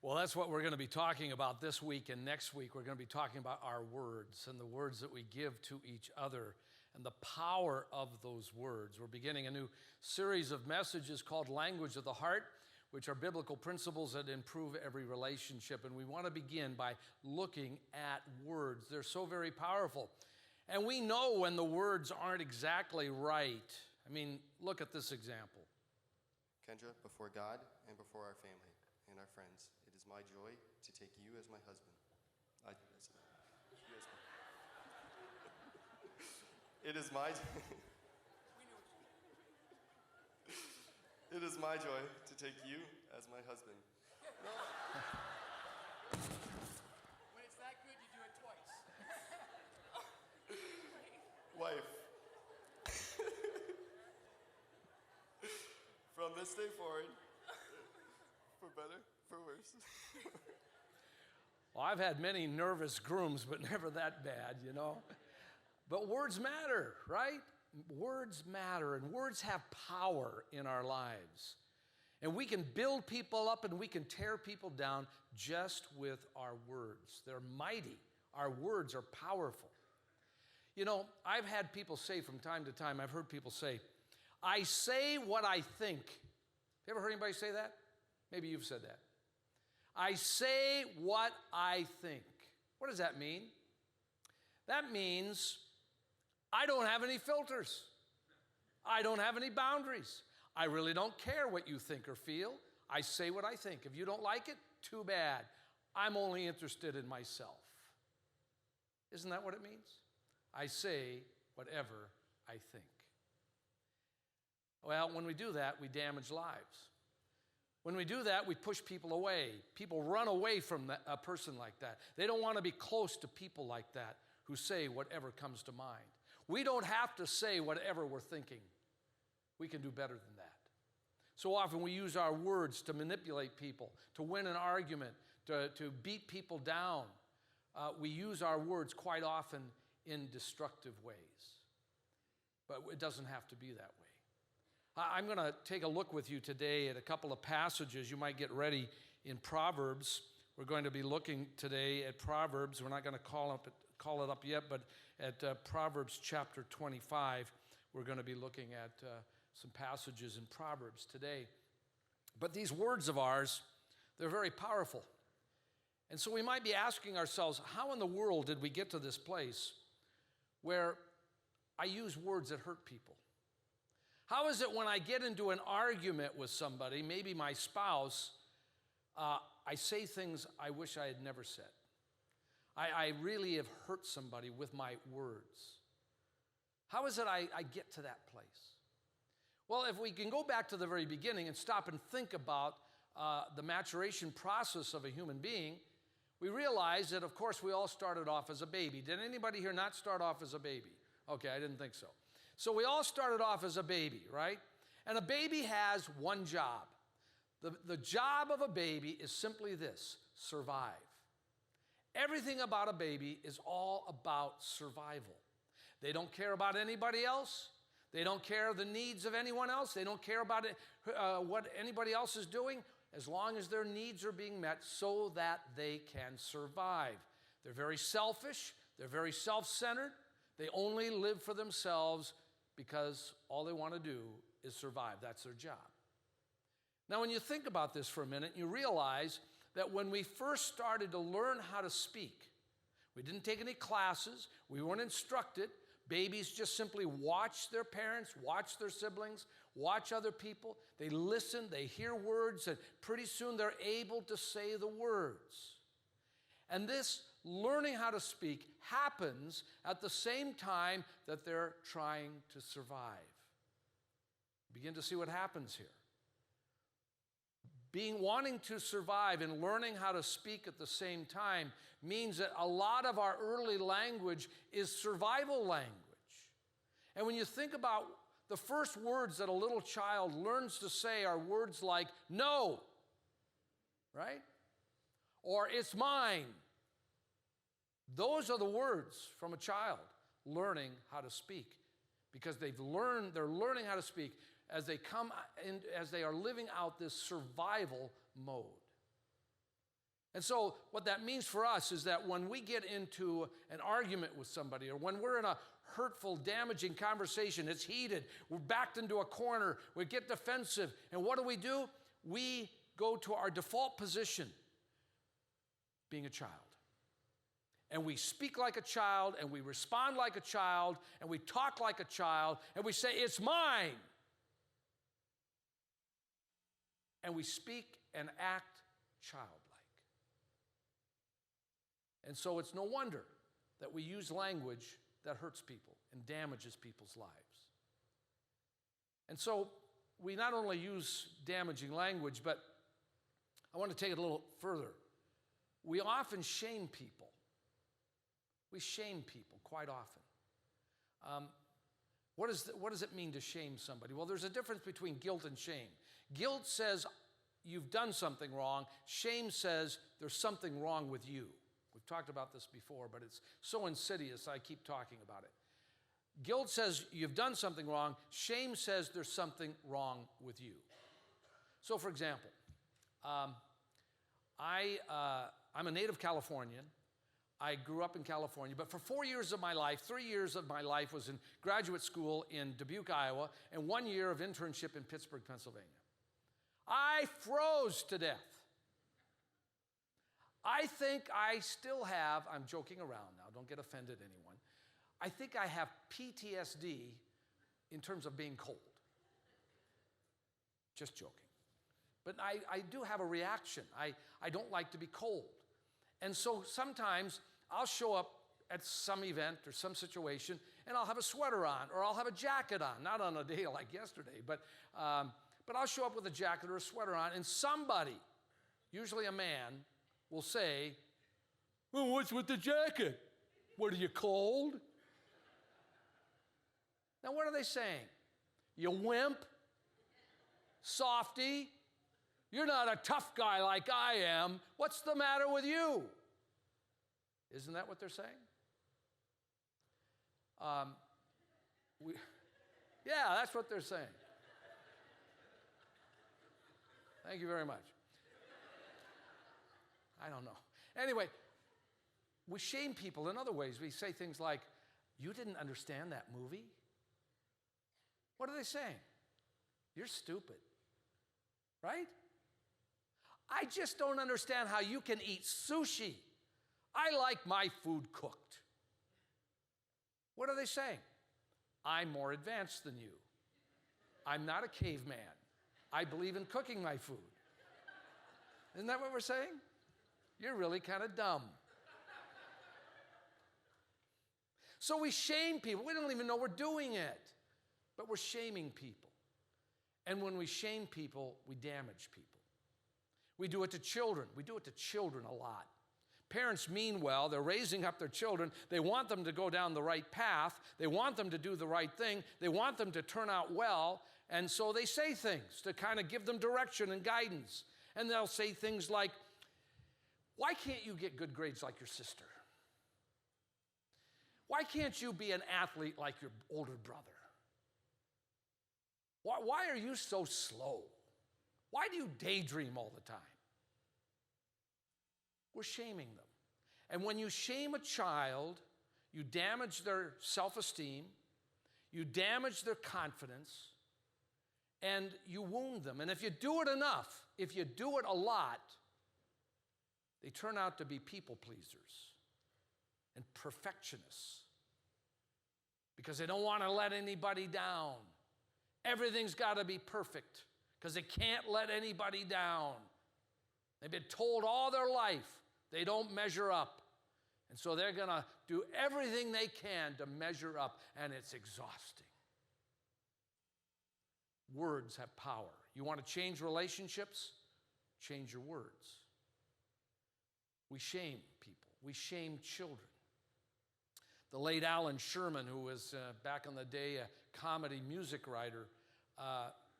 Well, that's what we're going to be talking about this week and next week. We're going to be talking about our words and the words that we give to each other and the power of those words. We're beginning a new series of messages called Language of the Heart, which are biblical principles that improve every relationship. And we want to begin by looking at words. They're so very powerful. And we know when the words aren't exactly right. I mean, look at this example. Kendra, before God and before our family and our friends, it is my joy to take you as my husband. It is my It is my joy to take you as my husband. When it's that good, you do it twice. Wife. From this day forward, for better, for worse. Well, I've had many nervous grooms, but never that bad, you know. But words matter, right? Words matter, and words have power in our lives. And we can build people up and we can tear people down just with our words. They're mighty. Our words are powerful. You know, I've had people say from time to time, I've heard people say, I say what I think. You ever heard anybody say that? Maybe you've said that. I say what I think. What does that mean? That means I don't have any filters. I don't have any boundaries. I really don't care what you think or feel. I say what I think. If you don't like it, too bad. I'm only interested in myself. Isn't that what it means? I say whatever I think. Well, when we do that, we damage lives. When we do that, we push people away. People run away from a person like that. They don't want to be close to people like that who say whatever comes to mind. We don't have to say whatever we're thinking. We can do better than that. So often we use our words to manipulate people, to win an argument, to beat people down. We use our words quite often in destructive ways. But it doesn't have to be that way. I'm going to take a look with you today at a couple of passages. You might get ready in Proverbs. We're going to be looking today at Proverbs. We're not going to call it up yet, but at Proverbs chapter 25, we're going to be looking at some passages in Proverbs today. But these words of ours, they're very powerful. And so we might be asking ourselves, how in the world did we get to this place where I use words that hurt people? How is it when I get into an argument with somebody, maybe my spouse, I say things I wish I had never said? I really have hurt somebody with my words. How is it I get to that place? Well, if we can go back to the very beginning and stop and think about the maturation process of a human being, we realize that, of course, we all started off as a baby. Did anybody here not start off as a baby? Okay, I didn't think so. So we all started off as a baby, right? And a baby has one job. The job of a baby is simply this: survive. Everything about a baby is all about survival. They don't care about anybody else. They don't care the needs of anyone else. They don't care about what anybody else is doing, as long as their needs are being met so that they can survive. They're very selfish. They're very self-centered. They only live for themselves because all they want to do is survive. That's their job. Now, when you think about this for a minute, you realize that when we first started to learn how to speak, we didn't take any classes, we weren't instructed. Babies just simply watch their parents, watch their siblings, watch other people. They listen, they hear words, and pretty soon they're able to say the words. And this learning how to speak happens at the same time that they're trying to survive. Begin to see what happens here. Wanting to survive and learning how to speak at the same time means that a lot of our early language is survival language. And when you think about the first words that a little child learns to say are words like no, right? Or it's mine. Those are the words from a child learning how to speak, because they're learning how to speak as they come in, as they are living out this survival mode. And so what that means for us is that when we get into an argument with somebody, or when we're in a hurtful, damaging conversation, it's heated, we're backed into a corner, we get defensive, and what do? We go to our default position, being a child. And we speak like a child, and we respond like a child, and we talk like a child, and we say, it's mine. And we speak and act childlike. And so it's no wonder that we use language that hurts people and damages people's lives. And so we not only use damaging language, but I want to take it a little further. We often shame people. We shame people quite often. What does it mean to shame somebody? Well, there's a difference between guilt and shame. Guilt says you've done something wrong. Shame says there's something wrong with you. We've talked about this before, but it's so insidious, I keep talking about it. Guilt says you've done something wrong. Shame says there's something wrong with you. So, for example, I'm a native Californian. I grew up in California, but for 4 years of my life, 3 years of my life was in graduate school in Dubuque, Iowa, and 1 year of internship in Pittsburgh, Pennsylvania. I froze to death. I think I still have, I'm joking around now, don't get offended anyone. I think I have PTSD in terms of being cold. Just joking. But I do have a reaction. I don't like to be cold. And so sometimes I'll show up at some event or some situation and I'll have a sweater on or I'll have a jacket on, not on a day like yesterday, but I'll show up with a jacket or a sweater on and somebody, usually a man, will say, well, what's with the jacket? What, are you cold? Now, what are they saying? You wimp? Softy? You're not a tough guy like I am. What's the matter with you? Isn't that what they're saying? Yeah, that's what they're saying. Thank you very much. I don't know. Anyway, we shame people in other ways. We say things like, you didn't understand that movie? What are they saying? You're stupid. Right? I just don't understand how you can eat sushi. I like my food cooked. What are they saying? I'm more advanced than you. I'm not a caveman. I believe in cooking my food. Isn't that what we're saying? You're really kind of dumb. So we shame people. We don't even know we're doing it, but we're shaming people. And when we shame people, we damage people. We do it to children. We do it to children a lot. Parents mean well. They're raising up their children. They want them to go down the right path. They want them to do the right thing. They want them to turn out well. And so they say things to kind of give them direction and guidance. And they'll say things like, why can't you get good grades like your sister? Why can't you be an athlete like your older brother? Why are you so slow? Why do you daydream all the time? We're shaming them. And when you shame a child, you damage their self-esteem, you damage their confidence, and you wound them. And if you do it enough, if you do it a lot, they turn out to be people pleasers and perfectionists because they don't want to let anybody down. Everything's got to be perfect because they can't let anybody down. They've been told all their life they don't measure up. And so they're going to do everything they can to measure up, and it's exhausting. Words have power. You want to change relationships? Change your words. We shame people. We shame children. The late Alan Sherman, who was back in the day a comedy music writer,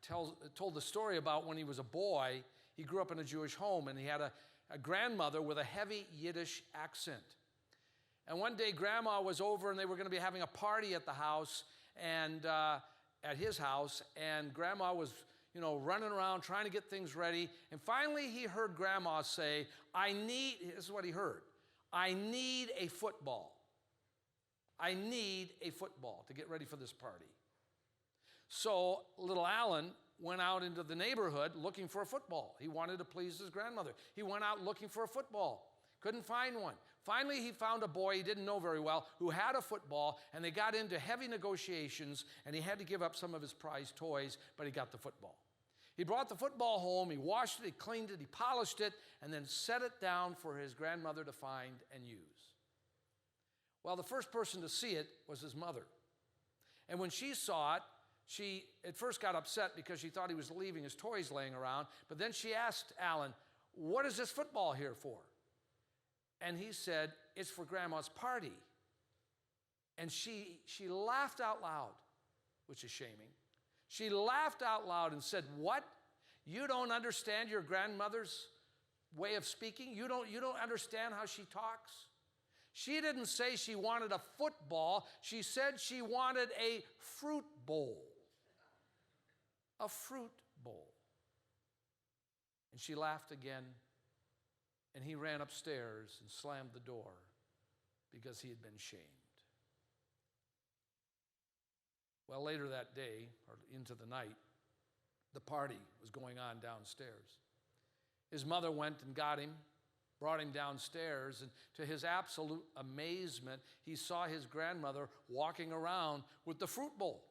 told the story about when he was a boy. He grew up in a Jewish home, and he had a grandmother with a heavy Yiddish accent. And one day, Grandma was over, and they were going to be having a party at the house, and at his house, and Grandma was, running around trying to get things ready. And finally he heard Grandma say, this is what he heard, I need a football. I need a football to get ready for this party. So little Alan went out into the neighborhood looking for a football. He wanted to please his grandmother. He went out looking for a football. Couldn't find one. Finally, he found a boy he didn't know very well who had a football, and they got into heavy negotiations, and he had to give up some of his prized toys, but he got the football. He brought the football home, he washed it, he cleaned it, he polished it, and then set it down for his grandmother to find and use. Well, the first person to see it was his mother. And when she saw it, she at first got upset because she thought he was leaving his toys laying around, but then she asked Alan, what is this football here for? And he said, it's for Grandma's party. And she laughed out loud, which is shaming. She laughed out loud and said, what? You don't understand your grandmother's way of speaking? You don't understand how she talks? She didn't say she wanted a football. She said she wanted a fruit bowl. A fruit bowl. And she laughed again, and he ran upstairs and slammed the door because he had been shamed. Well, later that day, or into the night, the party was going on downstairs. His mother went and got him, brought him downstairs, and to his absolute amazement, he saw his grandmother walking around with the fruit bowl.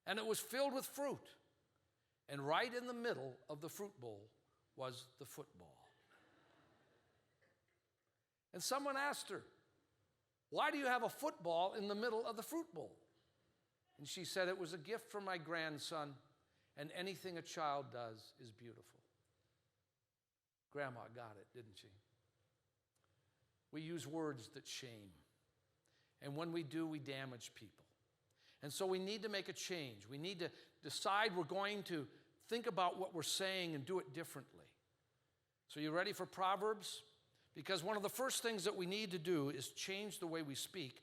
And it was filled with fruit. And right in the middle of the fruit bowl was the football. And someone asked her, why do you have a football in the middle of the fruit bowl? And she said, it was a gift from my grandson, and anything a child does is beautiful. Grandma got it, didn't she? We use words that shame. And when we do, we damage people. And so we need to make a change. We need to decide we're going to think about what we're saying and do it differently. So you ready for Proverbs? Because one of the first things that we need to do is change the way we speak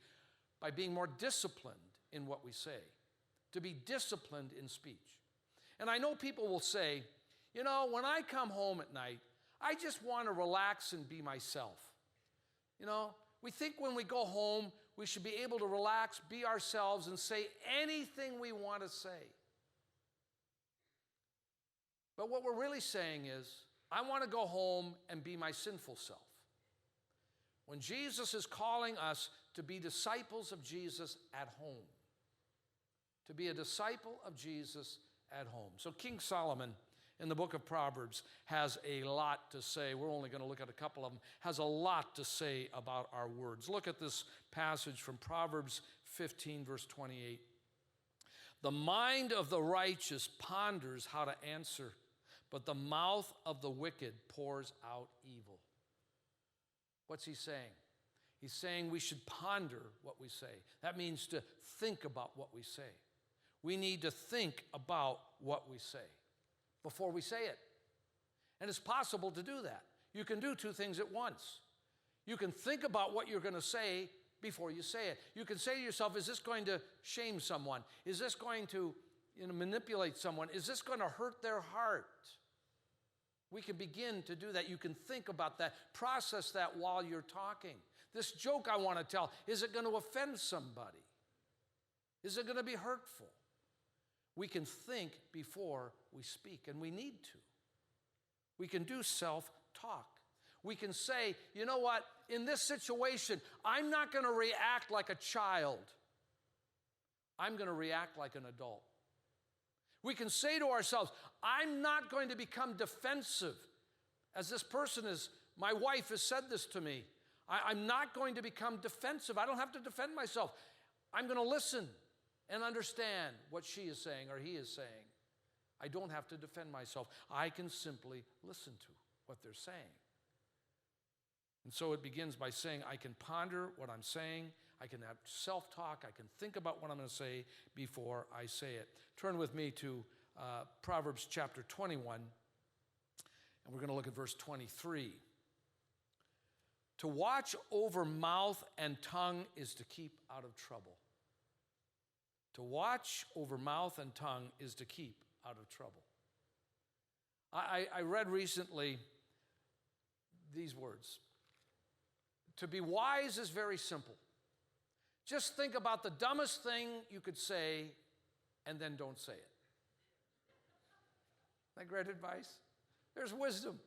by being more disciplined in what we say, to be disciplined in speech. And I know people will say, when I come home at night, I just want to relax and be myself. We think when we go home, we should be able to relax, be ourselves, and say anything we want to say. But what we're really saying is, I want to go home and be my sinful self. When Jesus is calling us to be disciples of Jesus at home, to be a disciple of Jesus at home. So King Solomon, in the book of Proverbs, has a lot to say. We're only going to look at a couple of them. Has a lot to say about our words. Look at this passage from Proverbs 15, verse 28. The mind of the righteous ponders how to answer, but the mouth of the wicked pours out evil. What's he saying? He's saying we should ponder what we say. That means to think about what we say. We need to think about what we say before we say it. And it's possible to do that. You can do two things at once. You can think about what you're going to say before you say it. You can say to yourself, is this going to shame someone? Is this going to manipulate someone? Is this going to hurt their heart? We can begin to do that. You can think about that, process that while you're talking. This joke I want to tell, is it going to offend somebody? Is it going to be hurtful? We can think before we speak, and we need to. We can do self-talk. We can say, you know what, in this situation, I'm not going to react like a child. I'm going to react like an adult. We can say to ourselves, I'm not going to become defensive. As this person is, my wife has said this to me. I'm not going to become defensive. I don't have to defend myself. I'm going to listen and understand what she is saying or he is saying. I don't have to defend myself. I can simply listen to what they're saying. And so it begins by saying, I can ponder what I'm saying. I can have self-talk. I can think about what I'm going to say before I say it. Turn with me to Proverbs chapter 21, and we're going to look at verse 23. To watch over mouth and tongue is to keep out of trouble. To watch over mouth and tongue is to keep out of trouble. I read recently these words. To be wise is very simple. Just think about the dumbest thing you could say and then don't say it. Isn't that great advice? There's wisdom.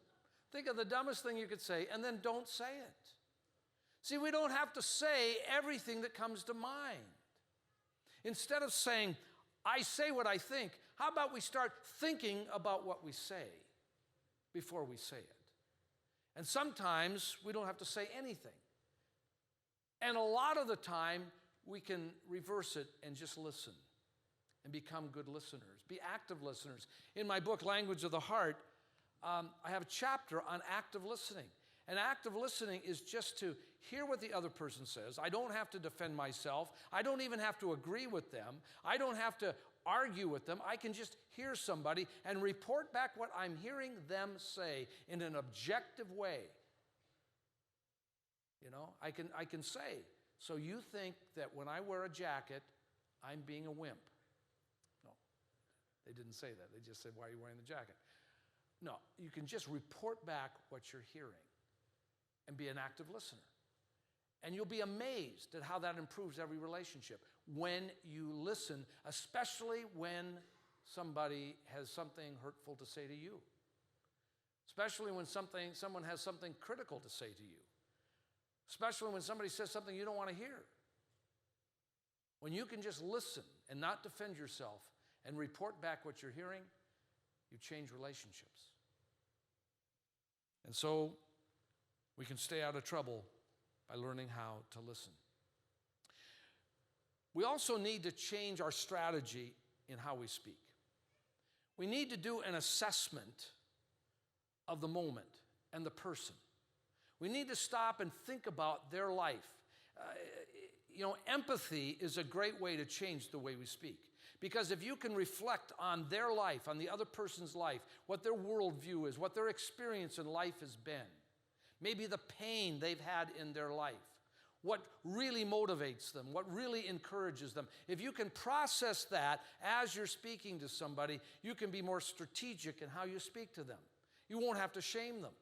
Think of the dumbest thing you could say and then don't say it. See, we don't have to say everything that comes to mind. Instead of saying, I say what I think, how about we start thinking about what we say before we say it? And sometimes we don't have to say anything. And a lot of the time, we can reverse it and just listen and become good listeners, be active listeners. In my book, Language of the Heart, I have a chapter on active listening. And active listening is just to hear what the other person says. I don't have to defend myself. I don't even have to agree with them. I don't have to argue with them. I can just hear somebody and report back what I'm hearing them say in an objective way. You know, I can say, so you think that when I wear a jacket, I'm being a wimp. No, they didn't say that. They just said, why are you wearing the jacket? No, you can just report back what you're hearing and be an active listener. And you'll be amazed at how that improves every relationship when you listen, especially when somebody has something hurtful to say to you. Especially when someone has something critical to say to you. Especially when somebody says something you don't want to hear. When you can just listen and not defend yourself and report back what you're hearing, you change relationships. And so we can stay out of trouble by learning how to listen. We also need to change our strategy in how we speak. We need to do an assessment of the moment and the person. We need to stop and think about their life. Empathy is a great way to change the way we speak. Because if you can reflect on their life, on the other person's life, what their worldview is, what their experience in life has been, maybe the pain they've had in their life, what really motivates them, what really encourages them. If you can process that as you're speaking to somebody, you can be more strategic in how you speak to them. You won't have to shame them.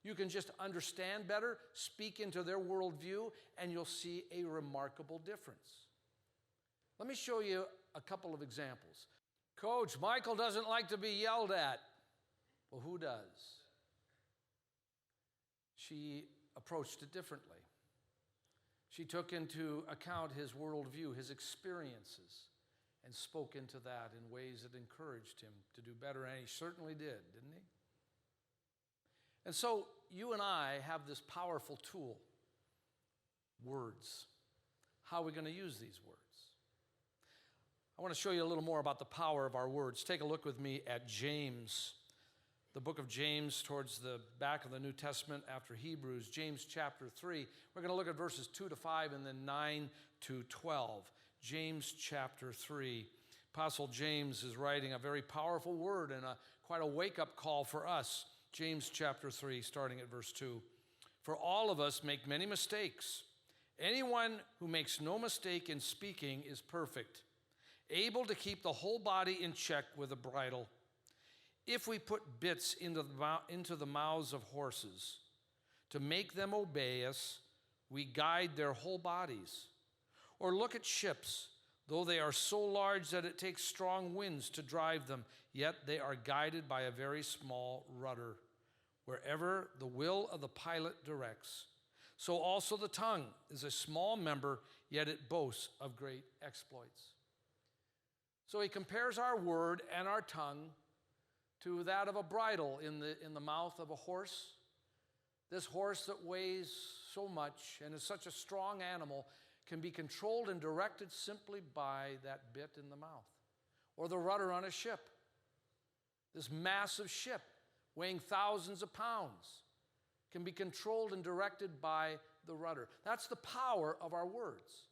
You can just understand better, speak into their worldview, and you'll see a remarkable difference. Let me show you a couple of examples. Coach, Michael doesn't like to be yelled at. Well, who does? She approached it differently. She took into account his worldview, his experiences, and spoke into that in ways that encouraged him to do better, and he certainly did, didn't he? And so you and I have this powerful tool, words. How are we going to use these words? I want to show you a little more about the power of our words. Take a look with me at James, the book of James, towards the back of the New Testament after Hebrews, James chapter 3. We're going to look at verses 2 to 5 and then 9 to 12. James chapter 3. Apostle James is writing a very powerful word and quite a wake-up call for us. James chapter 3, starting at verse 2. For all of us make many mistakes. Anyone who makes no mistake in speaking is perfect, able to keep the whole body in check with a bridle. If we put bits into the mouths of horses to make them obey us, we guide their whole bodies. Or look at ships. Though they are so large that it takes strong winds to drive them, yet they are guided by a very small rudder, wherever the will of the pilot directs. So also the tongue is a small member, yet it boasts of great exploits. So he compares our word and our tongue to that of a bridle in the mouth of a horse. This horse that weighs so much and is such a strong animal can be controlled and directed simply by that bit in the mouth. Or the rudder on a ship. This massive ship weighing thousands of pounds can be controlled and directed by the rudder. That's the power of our words.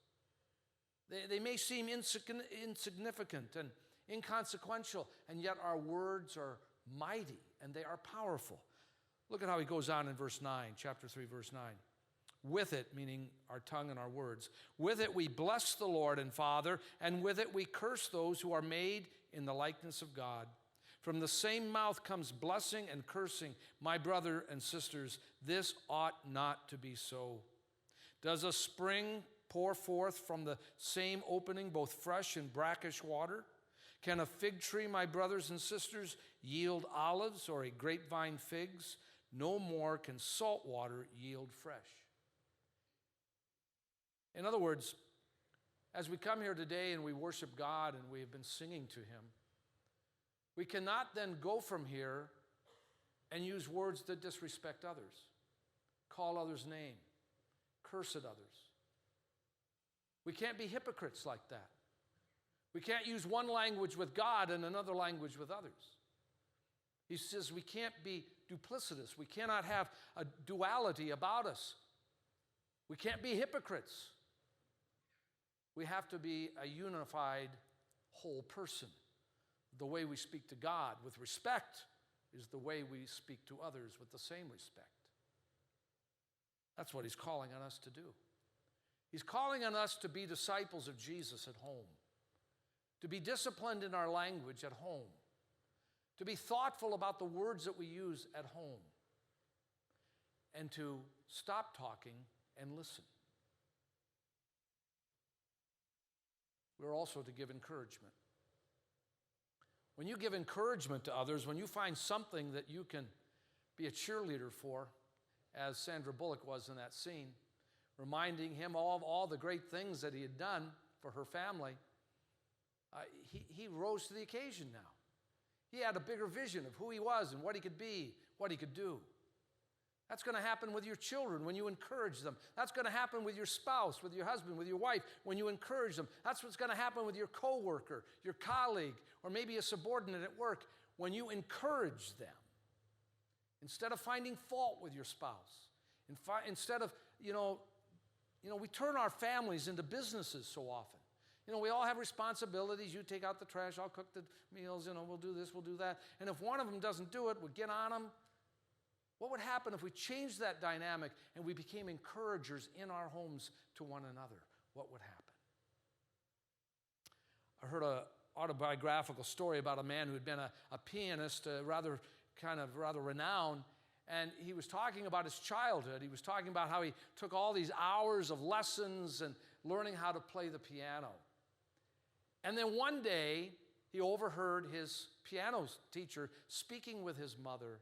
They may seem insignificant and inconsequential, and yet our words are mighty and they are powerful. Look at how he goes on in verse 9, chapter 3, verse 9. With it, meaning our tongue and our words, with it we bless the Lord and Father, and with it we curse those who are made in the likeness of God. From the same mouth comes blessing and cursing. My brother and sisters, this ought not to be so. Does a spring pour forth from the same opening both fresh and brackish water? Can a fig tree, my brothers and sisters, yield olives, or a grapevine figs? No more can salt water yield fresh. In other words, as we come here today and we worship God and we have been singing to Him, we cannot then go from here and use words that disrespect others, call others names, curse at others. We can't be hypocrites like that. We can't use one language with God and another language with others. He says we can't be duplicitous. We cannot have a duality about us. We can't be hypocrites. We have to be a unified whole person. The way we speak to God with respect is the way we speak to others with the same respect. That's what He's calling on us to do. He's calling on us to be disciples of Jesus at home, to be disciplined in our language at home, to be thoughtful about the words that we use at home, and to stop talking and listen. We're also to give encouragement. When you give encouragement to others, when you find something that you can be a cheerleader for, as Sandra Bullock was in that scene, reminding him of all the great things that he had done for her family, he rose to the occasion now. He had a bigger vision of who he was and what he could be, what he could do. That's going to happen with your children when you encourage them. That's going to happen with your spouse, with your husband, with your wife, when you encourage them. That's what's going to happen with your coworker, your colleague, or maybe a subordinate at work when you encourage them. Instead of finding fault with your spouse, instead of, we turn our families into businesses so often. We all have responsibilities. You take out the trash, I'll cook the meals, we'll do this, we'll do that. And if one of them doesn't do it, we'll get on them. What would happen if we changed that dynamic and we became encouragers in our homes to one another? What would happen? I heard an autobiographical story about a man who had been a pianist, rather renowned, and he was talking about his childhood. He was talking about how he took all these hours of lessons and learning how to play the piano. And then one day, he overheard his piano teacher speaking with his mother,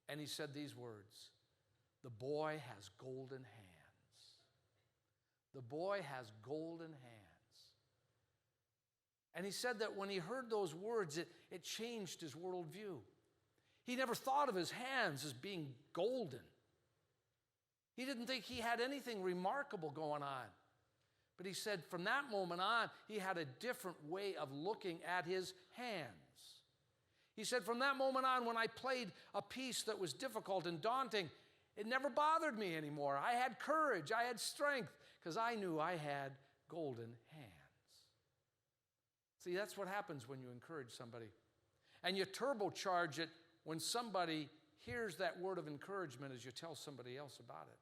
and he said these words, "The boy has golden hands. The boy has golden hands." And he said that when he heard those words, it changed his worldview. He never thought of his hands as being golden. He didn't think he had anything remarkable going on. But he said from that moment on, he had a different way of looking at his hands. He said, from that moment on, when I played a piece that was difficult and daunting, it never bothered me anymore. I had courage, I had strength, because I knew I had golden hands. See, that's what happens when you encourage somebody. And you turbocharge it when somebody hears that word of encouragement as you tell somebody else about it.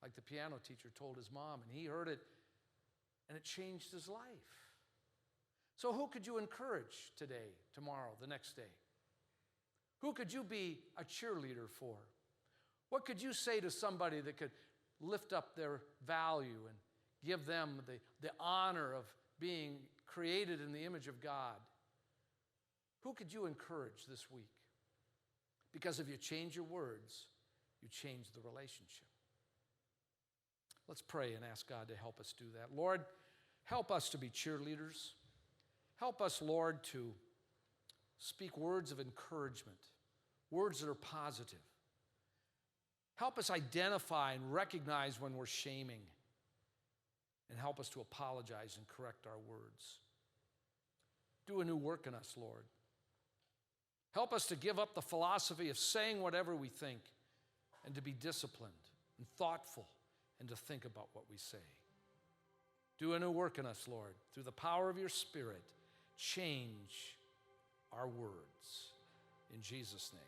Like the piano teacher told his mom, and he heard it, and it changed his life. So who could you encourage today, tomorrow, the next day? Who could you be a cheerleader for? What could you say to somebody that could lift up their value and give them the honor of being created in the image of God? Who could you encourage this week? Because if you change your words, you change the relationship. Let's pray and ask God to help us do that. Lord, help us to be cheerleaders. Help us, Lord, to speak words of encouragement, words that are positive. Help us identify and recognize when we're shaming, and help us to apologize and correct our words. Do a new work in us, Lord. Help us to give up the philosophy of saying whatever we think and to be disciplined and thoughtful and to think about what we say. Do a new work in us, Lord, through the power of your Spirit. Change our words. In Jesus' name.